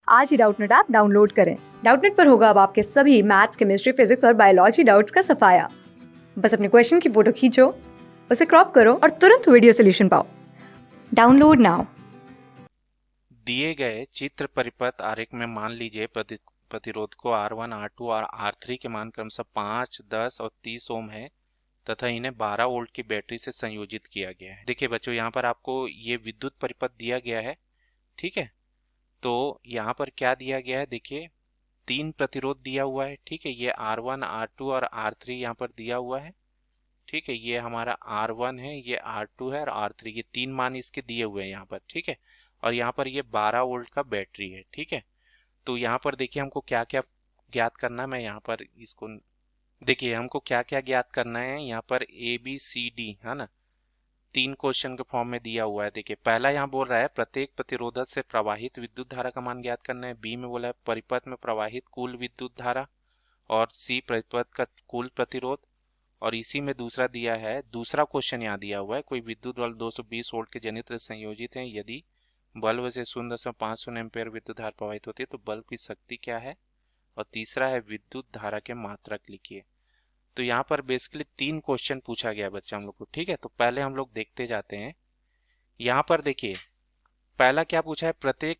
आज ही Doubtnut app download करें। Doubtnut पर होगा अब आपके सभी मैथ्स, केमिस्ट्री, फिजिक्स और बायोलॉजी डाउट्स का सफाया। बस अपने क्वेश्चन की फोटो खींचो, उसे क्रॉप करो और तुरंत वीडियो सोल्यूशन पाओ। Download now. दिए गए चित्र परिपथ आरेख में मान लीजिए प्रतिरोध को R1, R2 और R3 के मान क्रमशः 5, 10 और 30 ओम है तथा इन्हें 12 वोल्ट की बैटरी से संयोजित किया गया है। देखिए बच्चों, यहाँ पर आपको ये विद्युत परिपथ दिया गया है, ठीक है। तो यहाँ पर क्या दिया गया है, देखिए 3 प्रतिरोध दिया हुआ है, ठीक है। ये R1, R2 और R3 यहाँ पर दिया हुआ है, ठीक है। ये हमारा R1 है, ये R2 है और R3, ये 3 मान इसके दिए हुए हैं यहाँ पर, ठीक है। और यहाँ पर ये 12 वोल्ट का बैटरी है, ठीक है। तो यहाँ पर देखिए हमको क्या क्या ज्ञात करना है। मैं यहाँ पर इसको देखिए, हमको क्या क्या ज्ञात करना है। यहाँ पर ABCD है ना, 3 क्वेश्चन के फॉर्म में दिया हुआ है। देखिए पहला यहाँ बोल रहा है प्रत्येक प्रतिरोधक से प्रवाहित विद्युत धारा का मान ज्ञात करना है। बी में बोला है परिपथ में प्रवाहित कुल विद्युत धारा, और सी परिपथ का कुल प्रतिरोध। और इसी में दूसरा दिया है, दूसरा क्वेश्चन यहाँ दिया हुआ है, कोई विद्युत बल्ब 220 वोल्ट के जनित्र से संयोजित है, यदि बल्ब से 0.50 एम्पीयर विद्युत धारा प्रवाहित होती है तो बल्ब की शक्ति क्या है। और तीसरा है विद्युत धारा के मात्रक लिखिए। तो यहाँ पर बेसिकली 3 क्वेश्चन पूछा गया बच्चा हम लोग को, ठीक है। तो पहले हम लोग देखते जाते हैं। यहाँ पर देखिए पहला क्या पूछा है, प्रत्येक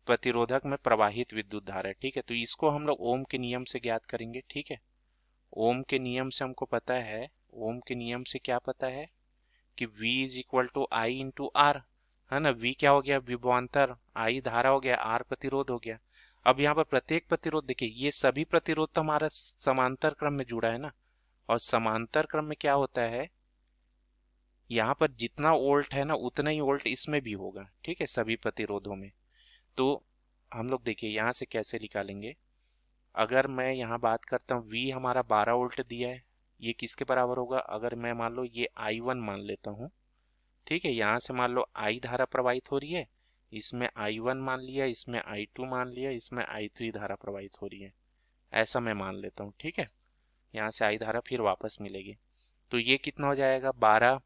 प्रतिरोधक में प्रवाहित विद्युत धारा है, ठीक है। तो इसको हम लोग ओम के नियम से ज्ञात करेंगे, ठीक है। ओम के नियम से हमको पता है, ओम के नियम से क्या पता है कि V is equal to I into R, है ना। V क्या हो गया, विभवांतर, I धारा हो गया, R प्रतिरोध हो गया। अब यहाँ पर प्रत्येक प्रतिरोध देखिए, ये सभी प्रतिरोध तो हमारा समांतर क्रम में जुड़ा है ना। और समांतर क्रम में क्या होता है, यहाँ पर जितना वोल्ट है ना उतना ही वोल्ट इसमें भी होगा, ठीक है, सभी प्रतिरोधों में। तो हम लोग देखिए यहाँ से कैसे निकालेंगे। अगर मैं यहाँ बात करता हूँ, V हमारा 12 वोल्ट दिया है, ये किसके बराबर होगा। अगर मैं मान लो ये I1 मान लेता हूँ, ठीक है। यहाँ से मान लो I धारा प्रवाहित हो रही है, इसमें I1 मान लिया, इसमें I2 मान लिया, इसमें I3 धारा प्रवाहित हो रही है, ऐसा मैं मान लेता हूँ, ठीक है। यहाँ से I धारा फिर वापस मिलेगी। तो ये कितना हो जाएगा 12।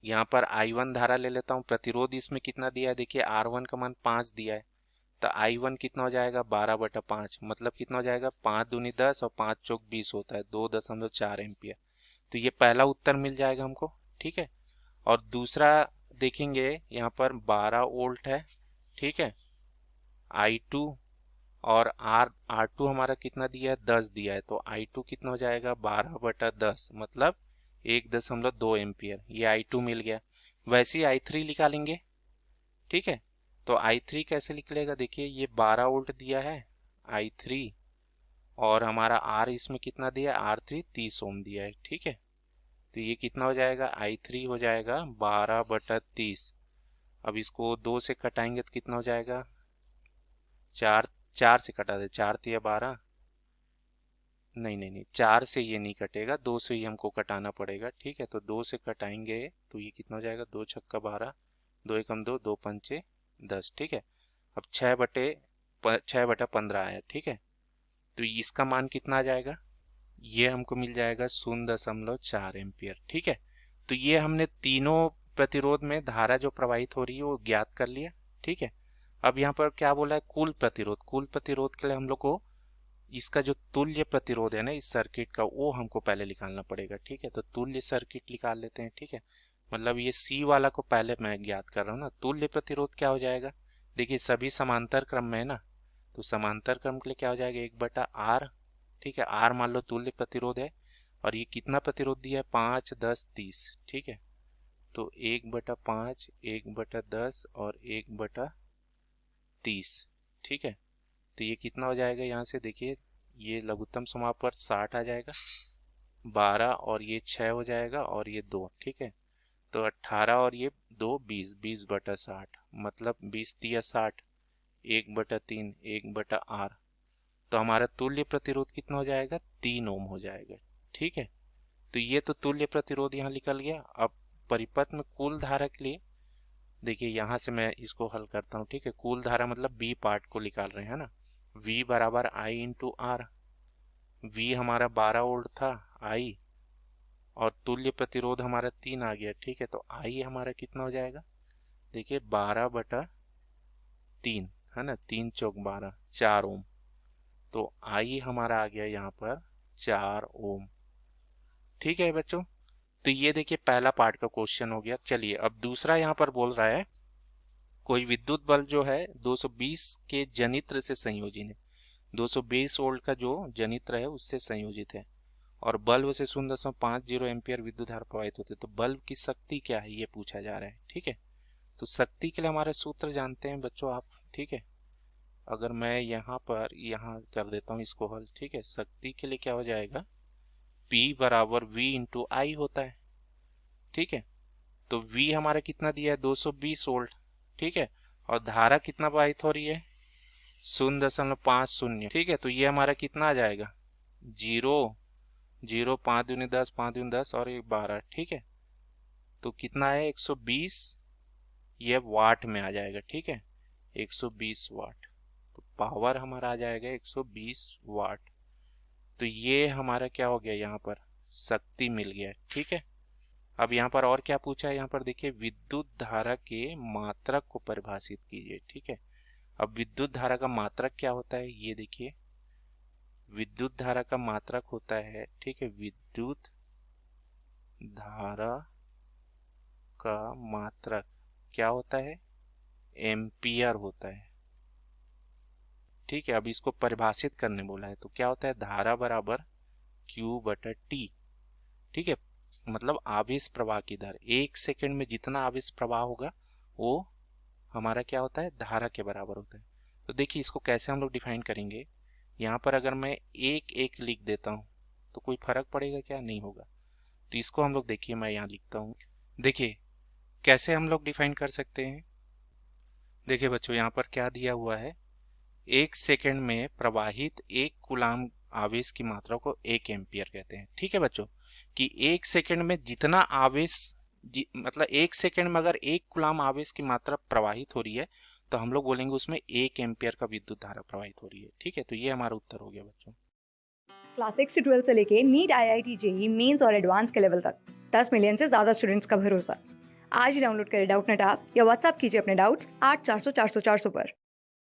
यहाँ पर I1 धारा ले लेता हूँ, प्रतिरोध इसमें कितना दिया है, देखिए R1 का मान 5 दिया है। तो I1 कितना हो जाएगा 12/5, मतलब कितना हो जाएगा 5 दूनी 10 और 5 चौक 20 होता है, 2.4 एम्पियर। तो ये पहला उत्तर मिल जाएगा हमको, ठीक है। और दूसरा देखेंगे, यहाँ पर 12 वोल्ट है, ठीक है। I2 और R2 हमारा कितना दिया है 10 दिया है। तो I2 कितना हो जाएगा 12/10, मतलब 1.2 एम्पियर, ये I2 मिल गया। वैसे ही I3 निकालेंगे, ठीक है। तो I3 कैसे निकलेगा, देखिए ये 12 वोल्ट दिया है I3, और हमारा R इसमें कितना दिया है, R3 30 ओम दिया है, ठीक है। तो ये कितना हो जाएगा, I3 हो जाएगा 12/30। अब इसको 2 से कटाएंगे तो कितना हो जाएगा, 4, 4 से कटा दे, 4 तिया 12, नहीं नहीं नहीं, 4 से ये नहीं कटेगा, 2 से ही हमको कटाना पड़ेगा, ठीक है। तो 2 से कटाएंगे तो ये कितना हो जाएगा, 2 छक्का 12, 2 एकम 2, 2 पंचे 10, ठीक है। अब 6/15 आया, ठीक है। तो इसका मान कितना आ जाएगा, ये हमको मिल जाएगा 0.4 एम्पियर, ठीक है। तो ये हमने तीनों प्रतिरोध में धारा जो प्रवाहित हो रही है वो ज्ञात कर लिया, ठीक है। अब यहाँ पर क्या बोला है, कुल प्रतिरोध। कुल प्रतिरोध के लिए हम लोग को इसका जो तुल्य प्रतिरोध है ना इस सर्किट का, वो हमको पहले निकालना पड़ेगा, ठीक है। तो तुल्य सर्किट निकाल लेते हैं, ठीक है। मतलब ये सी वाला को पहले मैं ज्ञात कर रहा हूँ ना। तुल्य प्रतिरोध क्या हो जाएगा, देखिए सभी समांतर क्रम में है ना, तो समांतर क्रम के लिए क्या हो जाएगा 1/R, ठीक है। R मान लो तुल्य प्रतिरोध है, और ये कितना प्रतिरोध दिया है 5, 10, 30, ठीक है। तो 1/5, 1/10 और 1/30, ठीक है। तो ये कितना हो जाएगा, यहाँ से देखिए ये लघुत्तम समापवर्त 60 आ जाएगा, 12 और ये 6 हो जाएगा और ये 2, ठीक है। तो 18 और ये 2 20, 20/60, मतलब 20 तिया 60, 1/3, 1/R। तो हमारा तुल्य प्रतिरोध कितना हो जाएगा 3 ओम हो जाएगा, ठीक है। तो ये तो तुल्य प्रतिरोध यहाँ निकल गया। अब परिपथ में कुल धारा के लिए देखिए, यहाँ से मैं इसको हल करता हूँ, ठीक है। कुल धारा मतलब बी पार्ट को निकाल रहे हैं ना। V बराबर I इंटू आर। V हमारा 12 वोल्ट था I, और तुल्य प्रतिरोध हमारा 3 आ गया, ठीक है। तो I हमारा कितना हो जाएगा, देखिए 12/3, 3 है ना, 3 चौक 12, 4 ओम। तो आई हमारा आ गया यहाँ पर 4 ओम। ठीक है बच्चों, तो ये देखिए पहला पार्ट का क्वेश्चन हो गया। चलिए अब दूसरा यहाँ पर बोल रहा है कोई विद्युत बल्ब जो है 220 के जनित्र से संयोजित है, 220 वोल्ट का जो जनित्र है उससे संयोजित है, और बल्ब से 0.50 एम्पियर विद्युत धारा प्रवाहित होते, तो बल्ब की शक्ति क्या है ये पूछा जा रहा है। ठीक है, तो शक्ति के लिए हमारे सूत्र जानते हैं बच्चों आप। ठीक है, अगर मैं यहाँ पर यहाँ कर देता हूँ इसको हल। ठीक है, शक्ति के लिए क्या हो जाएगा, P बराबर V इंटू आई होता है। ठीक है, तो V हमारा कितना दिया है 220 वोल्ट। ठीक है, और धारा कितना प्रवाहित हो रही है 0.50। ठीक है, तो ये हमारा कितना आ जाएगा 0, 5 दूनी 10, 5 दूनी 10 और 12। ठीक है, तो कितना है 120, ये वाट में आ जाएगा। ठीक है, 120 वाट, तो पावर हमारा आ जाएगा 120 वाट। तो ये हमारा क्या हो गया, यहाँ पर शक्ति मिल गया। ठीक है, अब यहाँ पर और क्या पूछा है, यहाँ पर देखिए विद्युत धारा के मात्रक को परिभाषित कीजिए। ठीक है, अब विद्युत धारा का मात्रक क्या होता है ये देखिए, विद्युत धारा का मात्रक होता है, ठीक है, विद्युत धारा का मात्रक क्या होता है, एम्पियर होता है। ठीक है, अब इसको परिभाषित करने बोला है, तो क्या होता है धारा बराबर Q बटा T। ठीक है, मतलब आवेश प्रवाह की दर, 1 सेकंड में जितना आवेश प्रवाह होगा वो हमारा क्या होता है धारा के बराबर होता है। तो देखिए इसको कैसे हम लोग डिफाइन करेंगे, यहाँ पर अगर मैं एक एक लिख देता हूँ तो कोई फर्क पड़ेगा क्या, नहीं होगा। तो इसको हम लोग देखिए मैं यहाँ लिखता हूँ, देखिए कैसे हम लोग डिफाइन कर सकते हैं। देखिए बच्चों यहाँ पर क्या दिया हुआ है, 1 सेकंड में प्रवाहित 1 कूलाम आवेश की मात्रा को 1 एम्पियर कहते हैं। ठीक है बच्चों, कि 1 सेकंड में जितना आवेश मतलब 1 सेकंड में अगर 1 कूलाम आवेश की मात्रा प्रवाहित हो रही है तो हम लोग बोलेंगे उसमें 1 एम्पियर का विद्युत धारा प्रवाहित हो रही है। ठीक है, तो ये हमारा उत्तर हो गया बच्चों। क्लास 6 से 12 से लेके नीट, IIT, जेईई मेंस और एडवांस के लेवल तक 10 मिलियन से ज्यादा स्टूडेंट्स का भरोसा। आज ही डाउनलोड करें डाउटनेट ऐप या व्हाट्सएप कीजिए अपने डाउट्स 8400 400 400 पर।